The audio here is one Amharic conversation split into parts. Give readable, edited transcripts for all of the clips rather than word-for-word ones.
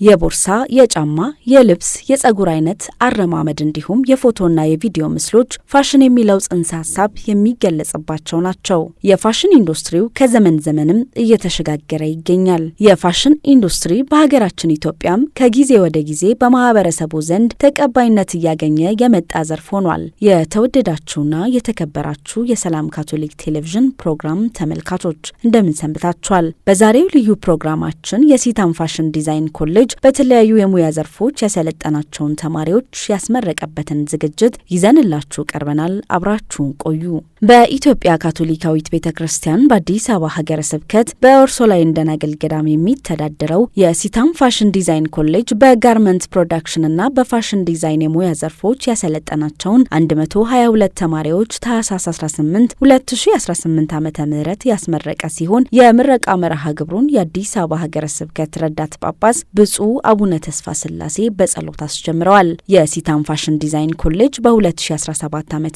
የቦርሳ፣ የጫማ፣ የልብስ፣ የጸጉር አይነት፣ አረማመድ እንዲሁም የፎቶና የቪዲዮ ምስሎች ፋሽን የሚለው ጽንሰ ሐሳብ የሚገለጽባቸው ናቸው። የፋሽን ኢንዱስትሪው ከዘመን ዘመንም እየተሸጋገረ ይገኛል። የፋሽን ኢንዱስትሪ በሀገራችን ኢትዮጵያም ከጊዜ ወደ ጊዜ በማህበረሰቡ ዘንድ ተቀባይነት እያገኘ የመጣ ዘርፍ ሆኗል። የተወደዳችሁና የተከበራችሁ የሰላም ካቶሊክ ቴሌቪዥን ፕሮግራም ተመልካቾች እንደምን ሰንብታችኋል? በዛሬው ልዩ ፕሮግራማችን የሲታም ፋሽን ዲዛይን ኮሌጅ በተለያዩ የሙያ ዘርፎች ያሰለጠናቸውን ተማሪዎች ያስመረቀበትን ዝግጅት ይዘንላችሁ ቀርበናል። አብራችሁን ቆዩ። በኢትዮጵያ ካቶሊካዊት ቤተክርስቲያን በአዲስ አበባ ሀገረ ስብከት በኦርሶላይን ደናግል ገዳም የሚተዳደረው የሲታም ፋሽን ዲዛይን ኮሌጅ በጋርመንት ፕሮዳክሽንና በፋሽን ዲዛይን የሙያ ዘርፎች ያሰለጠናቸውን 122 ተማሪዎች ታህሳስ 18 2018 ዓ.ም ያስመረቀ ሲሆን የምረቃ መርሃ ግብሩን የአዲስ አበባ ሀገረ ስብከት ረዳት ጳጳስ ብፁዕ አቡነ ተስፋ ስላሴ በጸሎት አስጀምረዋል። የሲታም ፋሽን ዲዛይን ኮሌጅ በ2017 ዓ.ም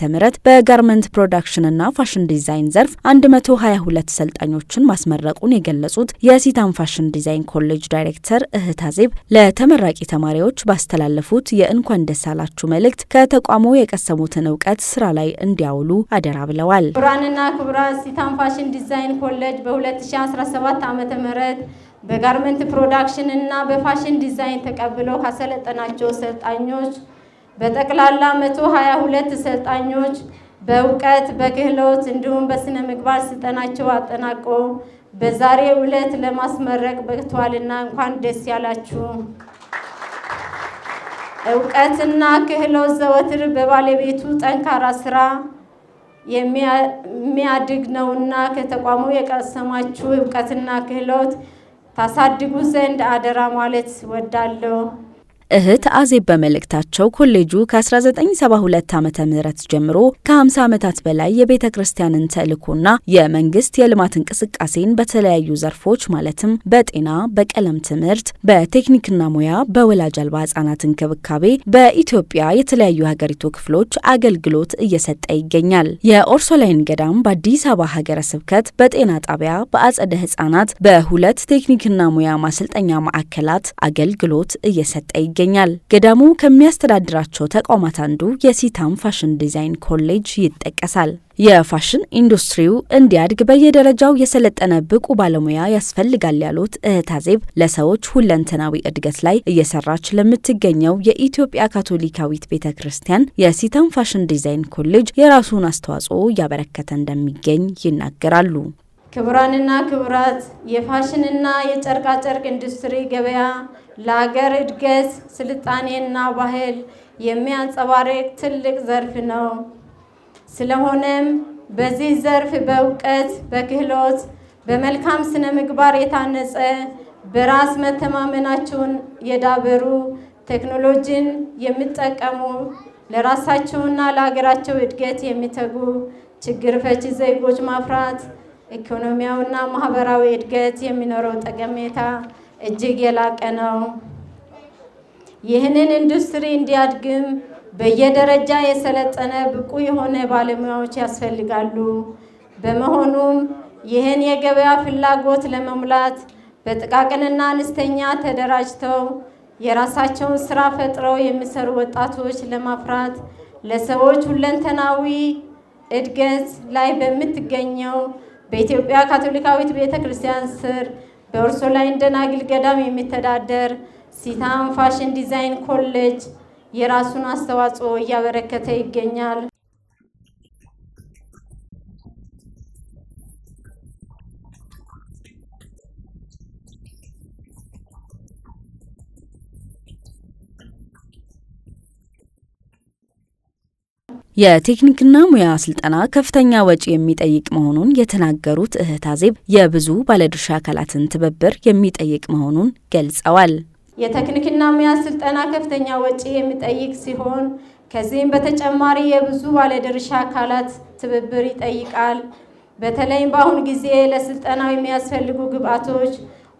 በጋርመንት ፕሮዳክሽንና ፋሽን ዲዛይን ዘርፍ 122 ሰልጣኞችን ማስመረቁን የገለጹት የሲታም ፋሽን ዲዛይን ኮሌጅ ዳይሬክተር እህት አዜብ ለተመራቂ ተማሪዎች ባስተላለፉት የእንኳን ደስ አላችሁ መልእክት ከተቋሙ የቀሰሙትን እውቀት ስራ ላይ እንዲያውሉ አደራ ብለዋል። ክቡራንና ክቡራት፣ ሲታም ፋሽን ዲዛይን ኮሌጅ በ2017 ዓ.ም በጋርመንት ፕሮዳክሽን እና በፋሽን ዲዛይን ተቀብለው ካሰለጠናቸው ሰልጣኞች በጠቅላላ 122 ሰልጣኞች በእውቀት በክህሎት እንዲሁም በስነ ምግባር ስልጠናቸው አጠናቀው በዛሬው ዕለት ለማስመረቅ በቅተዋልና እንኳን ደስ ያላችሁ። እውቀትና ክህሎት ዘወትር በባለቤቱ ጠንካራ ስራ የሚያድግ ነውና ከተቋሙ የቀሰማችሁ እውቀትና ክህሎት ታሳድጉ ዘንድ አደራ ማለት ወዳለሁ። እህት አዜብ በመልእክታቸው ኮሌጁ ከ1972 ዓመተ ምህረት ጀምሮ ከ50 ዓመታት በላይ የቤተ ክርስቲያንን ተልእኮና የመንግስት የልማት እንቅስቃሴን በተለያዩ ዘርፎች ማለትም በጤና፣ በቀለም ትምህርት፣ በቴክኒክና ሙያ፣ በወላጅ አልባ ህጻናት እንክብካቤ በኢትዮጵያ የተለያዩ ሀገሪቱ ክፍሎች አገልግሎት እየሰጠ ይገኛል። የኦርሶላይን ገዳም በአዲስ አበባ ሀገረ ስብከት በጤና ጣቢያ፣ በአጸደ ህጻናት፣ በሁለት ቴክኒክና ሙያ ማሰልጠኛ ማዕከላት አገልግሎት እየሰጠ ይገኛል። ገዳሙ ከሚያስተዳድራቸው ተቋማት አንዱ የሲታም ፋሽን ዲዛይን ኮሌጅ ይጠቀሳል። የፋሽን ኢንዱስትሪው እንዲያድግ በየደረጃው የሰለጠነ ብቁ ባለሙያ ያስፈልጋል ያሉት እህት አዜብ ለሰዎች ሁለንተናዊ እድገት ላይ እየሰራች ለምትገኘው የኢትዮጵያ ካቶሊካዊት ቤተክርስቲያን የሲታም ፋሽን ዲዛይን ኮሌጅ የራሱን አስተዋጽኦ እያበረከተ እንደሚገኝ ይናገራሉ። ክቡራንና ክቡራት፣ የፋሽንና የጨርቃጨርቅ ኢንዱስትሪ ገበያ ለሀገር እድገት ስልጣኔና ባህል የሚያንጸባርቅ ትልቅ ዘርፍ ነው። ስለሆነም በዚህ ዘርፍ በእውቀት፣ በክህሎት፣ በመልካም ስነ ምግባር የታነጸ በራስ መተማመናቸውን የዳበሩ ቴክኖሎጂን የሚጠቀሙ ለራሳቸውና ለሀገራቸው እድገት የሚተጉ ችግር ፈቺ ዜጎች ማፍራት ኢኮኖሚያዊና ማህበራዊ እድገት የሚኖረው ጠቀሜታ እጅግ የላቀ ነው። ይህንን ኢንዱስትሪ እንዲያድግም በየደረጃ የሰለጠነ ብቁ የሆነ ባለሙያዎች ያስፈልጋሉ። በመሆኑም ይህን የገበያ ፍላጎት ለመሙላት በጥቃቅንና አነስተኛ ተደራጅተው የራሳቸውን ስራ ፈጥረው የሚሰሩ ወጣቶች ለማፍራት ለሰዎች ሁለንተናዊ እድገት ላይ በምትገኘው በኢትዮጵያ ካቶሊካዊት ቤተክርስቲያን ስር በኦርሶላይን ደናግል ገዳም የሚተዳደር ሲታም ፋሽን ዲዛይን ኮሌጅ የራሱን አስተዋጽኦ እያበረከተ ይገኛል። የቴክኒክና ሙያ ስልጠና ከፍተኛ ወጪ የሚጠይቅ መሆኑን የተናገሩት እህት አዜብ የብዙ ባለድርሻ አካላትን ትብብር የሚጠይቅ መሆኑን ገልጸዋል። የቴክኒክና ሙያ ስልጠና ከፍተኛ ወጪ የሚጠይቅ ሲሆን ከዚህም በተጨማሪ የብዙ ባለድርሻ አካላት ትብብር ይጠይቃል። በተለይም በአሁኑ ጊዜ ለስልጠናው የሚያስፈልጉ ግብዓቶች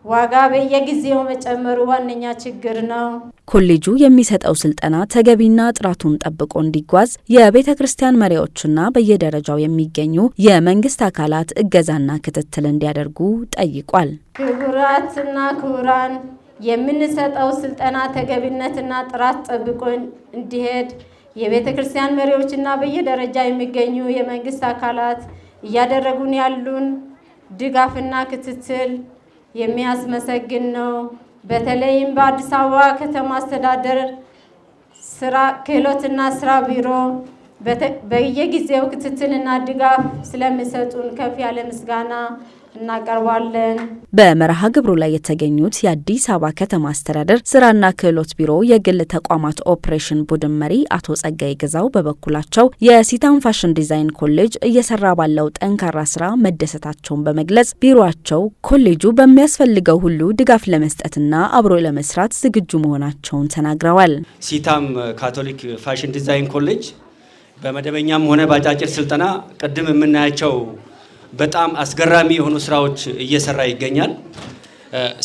ዋጋ በየጊዜው መጨመሩ ዋነኛ ችግር ነው። ኮሌጁ የሚሰጠው ስልጠና ተገቢና ጥራቱን ጠብቆ እንዲጓዝ የቤተ ክርስቲያን መሪዎችና በየደረጃው የሚገኙ የመንግስት አካላት እገዛና ክትትል እንዲያደርጉ ጠይቋል። ክቡራትና ክቡራን፣ የምንሰጠው ስልጠና ተገቢነትና ጥራት ጠብቆ እንዲሄድ የቤተ ክርስቲያን መሪዎችና በየደረጃ የሚገኙ የመንግስት አካላት እያደረጉን ያሉን ድጋፍና ክትትል የሚያስመሰግን ነው። በተለይም በአዲስ አበባ ከተማ አስተዳደር ስራ ክህሎትና ስራ ቢሮ በየጊዜው ክትትልና ድጋፍ ስለሚሰጡን ከፍ ያለ ምስጋና እናቀርባለን። በመርሃ ግብሩ ላይ የተገኙት የአዲስ አበባ ከተማ አስተዳደር ስራና ክህሎት ቢሮ የግል ተቋማት ኦፕሬሽን ቡድን መሪ አቶ ጸጋይ ግዛው በበኩላቸው የሲታም ፋሽን ዲዛይን ኮሌጅ እየሰራ ባለው ጠንካራ ስራ መደሰታቸውን በመግለጽ ቢሮአቸው ኮሌጁ በሚያስፈልገው ሁሉ ድጋፍ ለመስጠትና አብሮ ለመስራት ዝግጁ መሆናቸውን ተናግረዋል። ሲታም ካቶሊክ ፋሽን ዲዛይን ኮሌጅ በመደበኛም ሆነ በአጫጭር ስልጠና ቅድም የምናያቸው በጣም አስገራሚ የሆኑ ስራዎች እየሰራ ይገኛል።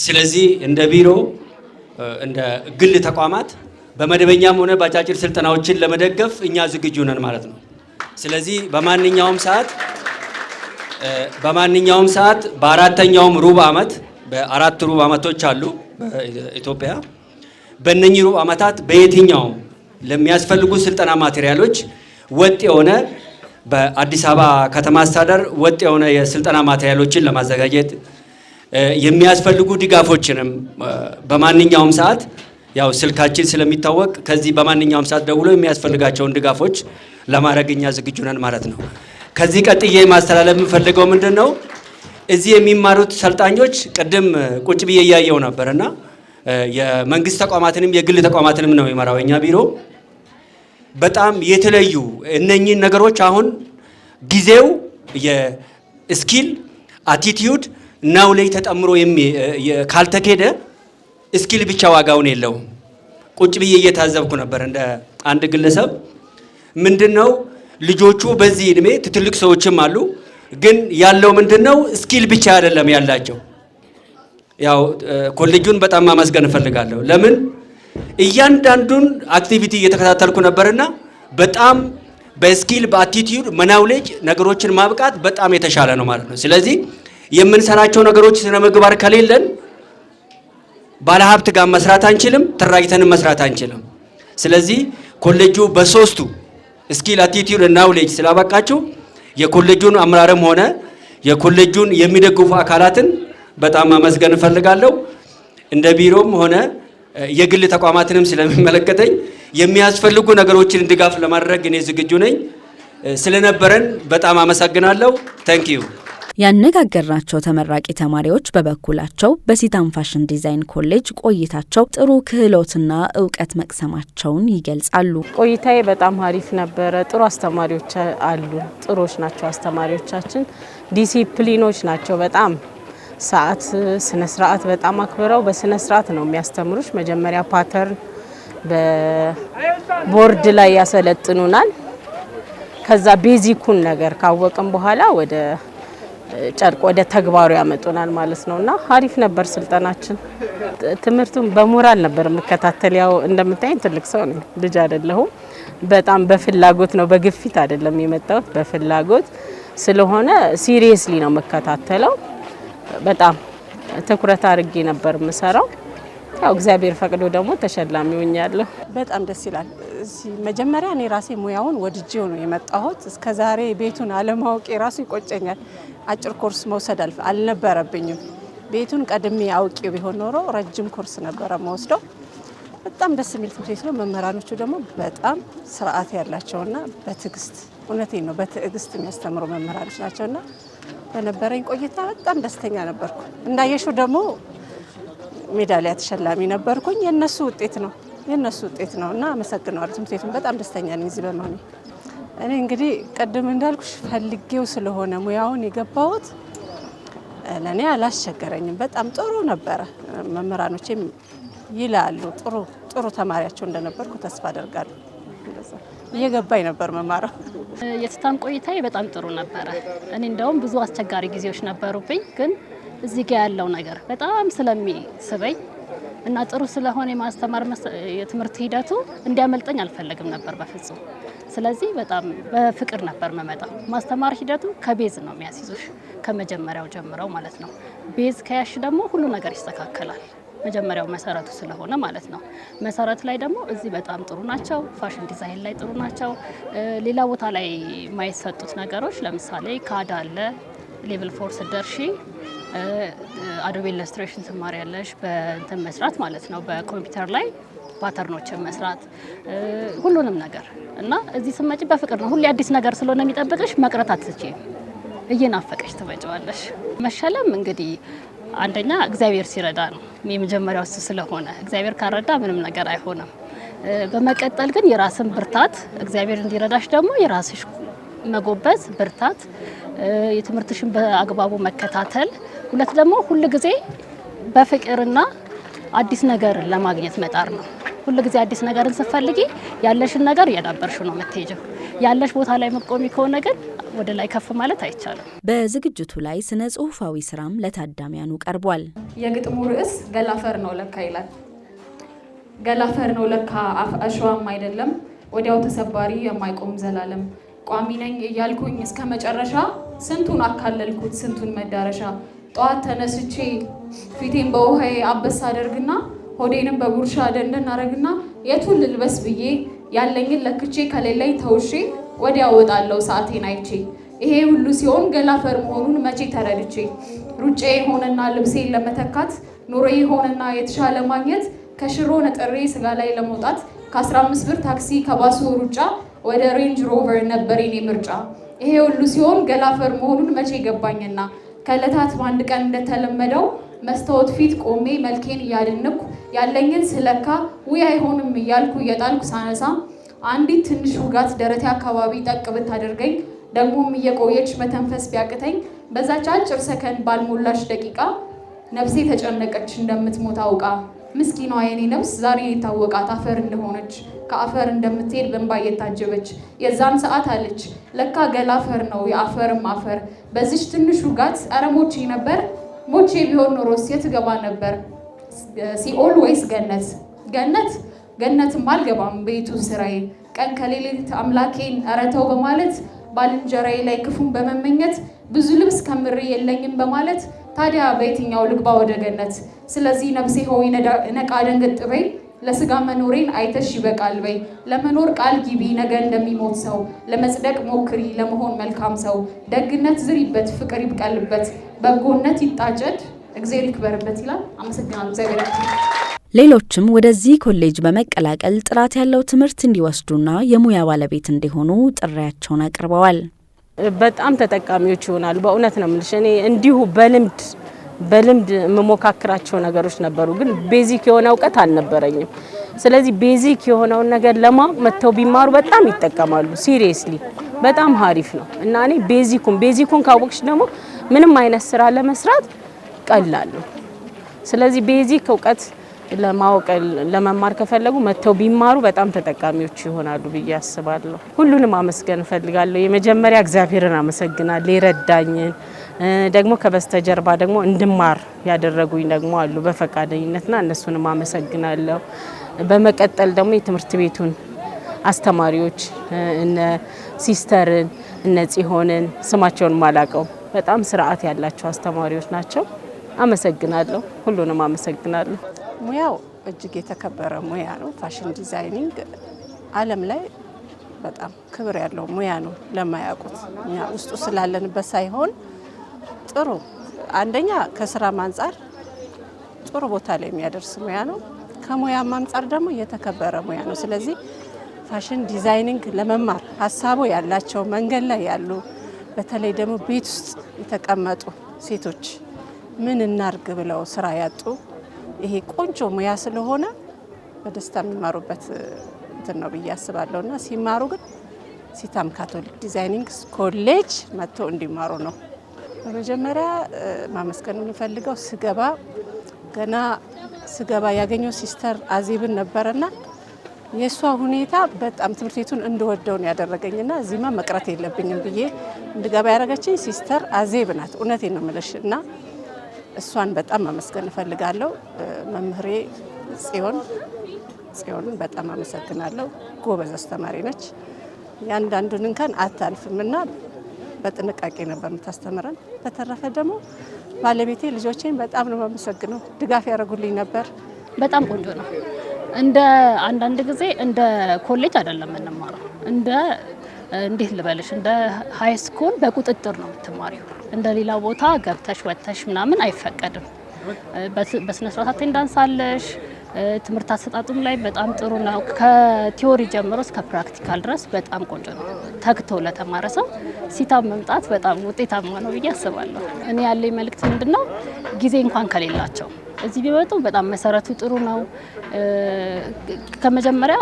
ስለዚህ እንደ ቢሮ እንደ ግል ተቋማት በመደበኛም ሆነ በአጫጭር ስልጠናዎችን ለመደገፍ እኛ ዝግጁ ነን ማለት ነው። ስለዚህ በማንኛውም ሰዓት በአራተኛውም ሩብ ዓመት በአራት ሩብ ዓመቶች አሉ በኢትዮጵያ በእነኚህ ሩብ ዓመታት በየትኛውም ለሚያስፈልጉ ስልጠና ማቴሪያሎች ወጥ የሆነ በአዲስ አበባ ከተማ አስተዳደር ወጥ የሆነ የስልጠና ማቴሪያሎችን ለማዘጋጀት የሚያስፈልጉ ድጋፎችንም በማንኛውም ሰዓት ያው ስልካችን ስለሚታወቅ ከዚህ በማንኛውም ሰዓት ደውሎ የሚያስፈልጋቸውን ድጋፎች ለማድረግ እኛ ዝግጁ ነን ማለት ነው። ከዚህ ቀጥዬ ማስተላለፍ የምፈልገው ምንድነው እዚህ የሚማሩት ሰልጣኞች ቅድም ቁጭ ብዬ እያየው ነበርና የመንግስት ተቋማትንም የግል ተቋማትንም ነው የሚመራው የኛ ቢሮ በጣም የተለዩ እነኚህ ነገሮች አሁን ጊዜው የስኪል አቲቲዩድ ናውሌጅ ተጠምሮ ካልተከደ ስኪል ብቻ ዋጋውን የለውም። ቁጭ ብዬ እየታዘብኩ ነበር እንደ አንድ ግለሰብ ምንድነው ልጆቹ በዚህ እድሜ ትልቅ ሰዎችም አሉ ግን ያለው ምንድነው ስኪል ብቻ አይደለም ያላቸው። ያው ኮሌጁን በጣም ማመስገን እፈልጋለሁ። ለምን እያንዳንዱን አክቲቪቲ እየተከታተልኩ ነበርና በጣም በስኪል በአቲቲዩድ መናውሌጅ ነገሮችን ማብቃት በጣም የተሻለ ነው ማለት ነው። ስለዚህ የምንሰራቸው ነገሮች ስነ ምግባር ከሌለን ባለሀብት ጋር መስራት አንችልም፣ ተራጅተን መስራት አንችልም። ስለዚህ ኮሌጁ በሶስቱ ስኪል አቲቲዩድ እና ናውሌጅ ስላበቃችሁ የኮሌጁን አመራርም ሆነ የኮሌጁን የሚደግፉ አካላትን በጣም ማመስገን እፈልጋለሁ። እንደ ቢሮም ሆነ የግል ተቋማትንም ስለሚመለከተኝ የሚያስፈልጉ ነገሮችን ድጋፍ ለማድረግ እኔ ዝግጁ ነኝ። ስለነበረን በጣም አመሰግናለሁ። ታንክ ዩ። ያነጋገርናቸው ተመራቂ ተማሪዎች በበኩላቸው በሲታም ፋሽን ዲዛይን ኮሌጅ ቆይታቸው ጥሩ ክህሎትና እውቀት መቅሰማቸውን ይገልጻሉ። ቆይታዬ በጣም አሪፍ ነበረ። ጥሩ አስተማሪዎች አሉ። ጥሩዎች ናቸው አስተማሪዎቻችን። ዲሲፕሊኖች ናቸው በጣም ሰዓት ስነ ስርዓት በጣም አክብረው በስነ ስርዓት ነው የሚያስተምሩሽ። መጀመሪያ ፓተርን በቦርድ ላይ ያሰለጥኑናል። ከዛ ቤዚኩን ነገር ካወቅን በኋላ ወደ ጨርቅ ወደ ተግባሩ ያመጡናል ማለት ነውና አሪፍ ነበር ስልጠናችን። ትምህርቱን በሞራል ነበር የምከታተል። ያው እንደምታየኝ ትልቅ ሰው ነኝ፣ ልጅ አይደለሁም። በጣም በፍላጎት ነው በግፊት አይደለም የመጣሁት፣ በፍላጎት ስለሆነ ሲሪየስሊ ነው የምከታተለው። በጣም ትኩረት አድርጌ ነበር የምሰራው። ያው እግዚአብሔር ፈቅዶ ደግሞ ተሸላሚ ሆኛለሁ። በጣም ደስ ይላል። መጀመሪያ እኔ ራሴ ሙያውን ወድጄው ነው የመጣሁት። እስከዛሬ ቤቱን አለማወቄ ራሱ ይቆጨኛል። አጭር ኮርስ መውሰድ አልነበረብኝም። ቤቱን ቀድሜ አውቄው ቢሆን ኖሮ ረጅም ኮርስ ነበረ መወስደው። በጣም ደስ የሚል ትምህርት ነው። መምህራኖቹ ደግሞ በጣም ስርዓት ያላቸውና በትዕግስት እውነቴን ነው በትዕግስት የሚያስተምሩ መምህራኖች ናቸውና በነበረኝ ቆይታ በጣም ደስተኛ ነበርኩ። እንዳየሽው ደግሞ ሜዳሊያ ተሸላሚ ነበርኩኝ። የነሱ ውጤት ነው እና አመሰግናለሁ። ትምህርት ቤቱን በጣም ደስተኛ ነኝ እዚህ በመሆኔ። እኔ እንግዲህ ቀደም እንዳልኩሽ ፈልጌው ስለሆነ ሙያውን የገባሁት ለኔ አላስቸገረኝም። በጣም ጥሩ ነበረ። መምህራኖቼም ይላሉ ጥሩ ተማሪያቸው እንደነበርኩ ተስፋ አደርጋለሁ። እየገባኝ ነበር መማረው። የሲታም ቆይታዬ በጣም ጥሩ ነበረ። እኔ እንደውም ብዙ አስቸጋሪ ጊዜዎች ነበሩብኝ፣ ግን እዚህ ጋር ያለው ነገር በጣም ስለሚስበኝ እና ጥሩ ስለሆነ የማስተማር የትምህርት ሂደቱ እንዲያመልጠኝ አልፈለግም ነበር በፍጹም። ስለዚህ በጣም በፍቅር ነበር መመጣው። ማስተማር ሂደቱ ከቤዝ ነው የሚያስይዙሽ ከመጀመሪያው ጀምረው ማለት ነው። ቤዝ ከያሽ ደግሞ ሁሉ ነገር ይስተካከላል። መጀመሪያው መሰረቱ ስለሆነ ማለት ነው። መሰረት ላይ ደግሞ እዚህ በጣም ጥሩ ናቸው። ፋሽን ዲዛይን ላይ ጥሩ ናቸው። ሌላ ቦታ ላይ የማይሰጡት ነገሮች ለምሳሌ ካድ አለ። ሌቭል 4 ስትደርሺ አዶቤ ኢለስትሬሽን ትማሪያለሽ በእንትን መስራት ማለት ነው። በኮምፒውተር ላይ ፓተርኖችን መስራት ሁሉንም ነገር እና እዚህ ስትመጪ በፍቅር ነው። ሁሌ አዲስ ነገር ስለሆነ የሚጠብቅሽ መቅረት አትችይም። እየናፈቀሽ ትመጪዋለሽ። መሸለም እንግዲህ አንደኛ እግዚአብሔር ሲረዳ ነው። የመጀመሪያው እሱ ስለሆነ እግዚአብሔር ካረዳ ምንም ነገር አይሆንም። በመቀጠል ግን የራስን ብርታት እግዚአብሔር እንዲረዳሽ ደግሞ የራስሽ መጎበዝ ብርታት፣ የትምህርትሽን በአግባቡ መከታተል፣ ሁለት ደግሞ ሁሉ ጊዜ በፍቅርና አዲስ ነገር ለማግኘት መጣር ነው። ሁሉ ጊዜ አዲስ ነገርን ስትፈልጊ ያለሽን ነገር እያዳበርሽ ነው የምትሄጂው። ያለሽ ቦታ ላይ መቆሚ ከሆነ ግን ወደ ላይ ከፍ ማለት አይቻልም። በዝግጅቱ ላይ ስነ ጽሁፋዊ ስራም ለታዳሚያኑ ቀርቧል። የግጥሙ ርዕስ ገላፈር ነው ለካ ይላል። ገላፈር ነው ለካ አሸዋም አይደለም፣ ወዲያው ተሰባሪ የማይቆም ዘላለም። ቋሚ ነኝ እያልኩኝ እስከ መጨረሻ ስንቱን አካለልኩት ስንቱን መዳረሻ። ጠዋት ተነስቼ ፊቴን በውሃዬ አበስ አደርግና ሆዴንም በጉርሻ ደንደን አረግና የቱን ልልበስ ብዬ ያለኝን ለክቼ ከሌለኝ ተውሼ ወዲያ እወጣለሁ ሰዓቴን አይቼ። ይሄ ሁሉ ሲሆን ገላፈር መሆኑን መቼ ተረድቼ። ሩጬ ሆነና ልብሴን ለመተካት ኑሮዬ ሆነና የተሻለ ማግኘት ከሽሮ ነጥሬ ስጋ ላይ ለመውጣት ከ15 ብር ታክሲ ከባሱ ሩጫ ወደ ሬንጅ ሮቨር ነበር የኔ ምርጫ። ይሄ ሁሉ ሲሆን ገላፈር መሆኑን መቼ ገባኝና ከዕለታት በአንድ ቀን እንደተለመደው መስታወት ፊት ቆሜ መልኬን እያደነኩ ያለኝን ስለካ ውይ አይሆንም እያልኩ እየጣልኩ ሳነሳ አንዲት ትንሽ ውጋት ደረቴ አካባቢ ጠቅ ብታደርገኝ ደግሞም እየቆየች መተንፈስ ቢያቅተኝ በዛች አጭር ሰከንድ ባልሞላሽ ደቂቃ ነፍሴ ተጨነቀች እንደምትሞት አውቃ። ምስኪኗ የኔ ነፍስ ዛሬ የታወቃት አፈር እንደሆነች ከአፈር እንደምትሄድ በእንባ እየታጀበች የዛን ሰዓት አለች ለካ ገላፈር ነው የአፈርም አፈር። በዚች ትንሽ ውጋት ኧረ ሞቼ ነበር ሞቼ ቢሆን ኖሮስ የት ገባ ነበር? ሲኦል ወይስ ገነት? ገነትም አልገባም ቤቱ ስራዬ። ቀን ከሌሊት አምላኬን ኧረ ተው በማለት ባልንጀራዬ ላይ ክፉን በመመኘት ብዙ ልብስ ከምሬ የለኝም በማለት ታዲያ በየትኛው ልግባ ወደ ገነት? ስለዚህ ነፍሴ ሆይ ነቃ ደንገጥ በይ፣ ለስጋ መኖሬን አይተሽ ይበቃል በይ። ለመኖር ቃል ግቢ ነገ እንደሚሞት ሰው፣ ለመጽደቅ ሞክሪ ለመሆን መልካም ሰው። ደግነት ዝሪበት ፍቅር ይብቀልበት፣ በጎነት ይጣጨድ እግዚአብሔር ይክበርበት ይላል። አመሰግናለሁ። እግዚአብሔር ሌሎችም ወደዚህ ኮሌጅ በመቀላቀል ጥራት ያለው ትምህርት እንዲወስዱና የሙያ ባለቤት እንዲሆኑ ጥሪያቸውን አቅርበዋል። በጣም ተጠቃሚዎች ይሆናሉ። በእውነት ነው የምልሽ። እኔ እንዲሁ በልምድ የምሞካክራቸው ነገሮች ነበሩ፣ ግን ቤዚክ የሆነ እውቀት አልነበረኝም። ስለዚህ ቤዚክ የሆነውን ነገር ለማወቅ መጥተው ቢማሩ በጣም ይጠቀማሉ። ሲሪየስሊ በጣም ሀሪፍ ነው እና እኔ ቤዚኩን ካወቅሽ ደግሞ ምንም አይነት ስራ ለመስራት ቀላል ነው። ስለዚህ ቤዚክ እውቀት ለማወቅ ለመማር ከፈለጉ መጥተው ቢማሩ በጣም ተጠቃሚዎች ይሆናሉ ብዬ አስባለሁ። ሁሉንም አመስገን እፈልጋለሁ። የመጀመሪያ እግዚአብሔርን አመሰግናለሁ የረዳኝን፣ ደግሞ ከበስተጀርባ ደግሞ እንድማር ያደረጉኝ ደግሞ አሉ በፈቃደኝነትና እነሱንም አመሰግናለሁ። በመቀጠል ደግሞ የትምህርት ቤቱን አስተማሪዎች እነ ሲስተርን እነ ጽሆንን ስማቸውን ማላቀው በጣም ስርዓት ያላቸው አስተማሪዎች ናቸው። አመሰግናለሁ። ሁሉንም አመሰግናለሁ። ሙያው እጅግ የተከበረ ሙያ ነው። ፋሽን ዲዛይኒንግ ዓለም ላይ በጣም ክብር ያለው ሙያ ነው። ለማያውቁት እኛ ውስጡ ስላለንበት ሳይሆን ጥሩ አንደኛ ከስራም አንጻር ጥሩ ቦታ ላይ የሚያደርስ ሙያ ነው። ከሙያም አንጻር ደግሞ የተከበረ ሙያ ነው። ስለዚህ ፋሽን ዲዛይኒንግ ለመማር ሀሳቡ ያላቸው መንገድ ላይ ያሉ በተለይ ደግሞ ቤት ውስጥ የተቀመጡ ሴቶች ምን እናርግ ብለው ስራ ያጡ ይሄ ቆንጆ ሙያ ስለሆነ በደስታ የሚማሩበት እንትን ነው ብዬ አስባለሁና ሲማሩ ግን ሲታም ካቶሊክ ዲዛይኒንግ ኮሌጅ መጥተው እንዲማሩ ነው። በመጀመሪያ ማመስገን የምፈልገው ገና ስገባ ያገኘው ሲስተር አዜብን ነበርና የሷ ሁኔታ በጣም ትምህርት ቤቱን እንደወደው ነው ያደረገኝና እዚህማ መቅረት የለብኝም ብዬ እንድገባ ያደረገችኝ ሲስተር አዜብ ናት። እውነቴን ነው የምልሽ እና እሷን በጣም ማመስገን እፈልጋለሁ። መምህሬ ጽዮንን በጣም አመሰግናለሁ። ጎበዝ አስተማሪ ነች። ያንዳንዱን እንከን አታልፍምና በጥንቃቄ ነበር የምታስተምረን። በተረፈ ደግሞ ባለቤቴ ልጆቼን በጣም ነው የማመሰግነው። ድጋፍ ያደርጉልኝ ነበር። በጣም ቆንጆ ነው። እንደ አንዳንድ ጊዜ እንደ ኮሌጅ አይደለም የምንማረው። እንዴት ልበልሽ፣ እንደ ሃይ ስኩል በቁጥጥር ነው የምትማሪው። እንደ ሌላ ቦታ ገብተሽ ወጥተሽ ምናምን አይፈቀድም። በስነ ስርዓት አቴንዳንስ አለሽ። ትምህርት አሰጣጡም ላይ በጣም ጥሩ ነው። ከቲዮሪ ጀምሮ እስከ ፕራክቲካል ድረስ በጣም ቆንጆ ነው። ተግቶ ለተማረ ሰው ሲታም መምጣት በጣም ውጤታማ ነው ብዬ አስባለሁ። እኔ ያለኝ መልእክት ምንድነው፣ ጊዜ እንኳን ከሌላቸው እዚህ ቢመጡ በጣም መሰረቱ ጥሩ ነው። ከመጀመሪያ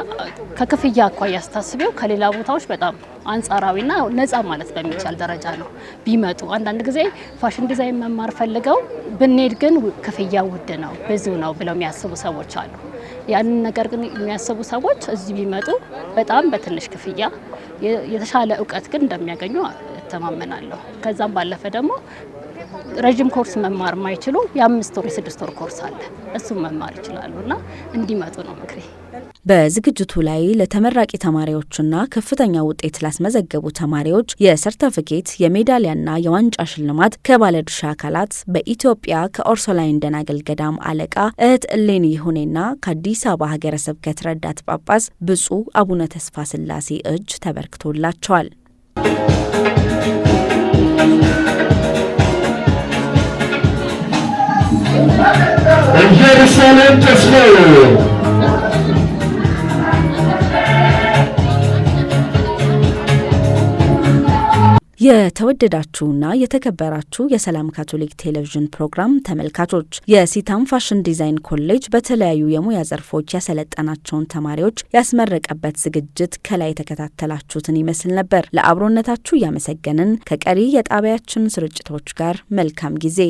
ከክፍያ አኳያ ስታስቢው ከሌላ ቦታዎች በጣም አንጻራዊና ነፃ ማለት በሚቻል ደረጃ ነው ቢመጡ። አንዳንድ ጊዜ ፋሽን ዲዛይን መማር ፈልገው ብንሄድ ግን ክፍያ ውድ ነው ብዙ ነው ብለው የሚያስቡ ሰዎች አሉ። ያንን ነገር ግን የሚያስቡ ሰዎች እዚህ ቢመጡ በጣም በትንሽ ክፍያ የተሻለ እውቀት ግን እንደሚያገኙ እተማመናለሁ። ከዛም ባለፈ ደግሞ ረጅም ኮርስ መማር የማይችሉ የ5 ወር የ6 ወር ኮርስ አለ። እሱም መማር ይችላሉና እንዲመጡ ነው ምክሬ። በዝግጅቱ ላይ ለተመራቂ ተማሪዎችና ከፍተኛ ውጤት ላስመዘገቡ ተማሪዎች የሰርተፊኬት የሜዳሊያና የዋንጫ ሽልማት ከባለድርሻ አካላት በኢትዮጵያ ከኦርሶላይን ደናግል ገዳም አለቃ እህት እሌኒ ይሁኔና ከአዲስ አበባ ሀገረ ስብከት ረዳት ጳጳስ ብፁዕ አቡነ ተስፋ ስላሴ እጅ ተበርክቶላቸዋል። ኢየሩሳሌም ተስፋዬ የተወደዳችሁና የተከበራችሁ የሰላም ካቶሊክ ቴሌቪዥን ፕሮግራም ተመልካቾች የሲታም ፋሽን ዲዛይን ኮሌጅ በተለያዩ የሙያ ዘርፎች ያሰለጠናቸውን ተማሪዎች ያስመረቀበት ዝግጅት ከላይ የተከታተላችሁትን ይመስል ነበር። ለአብሮነታችሁ እያመሰገንን ከቀሪ የጣቢያችን ስርጭቶች ጋር መልካም ጊዜ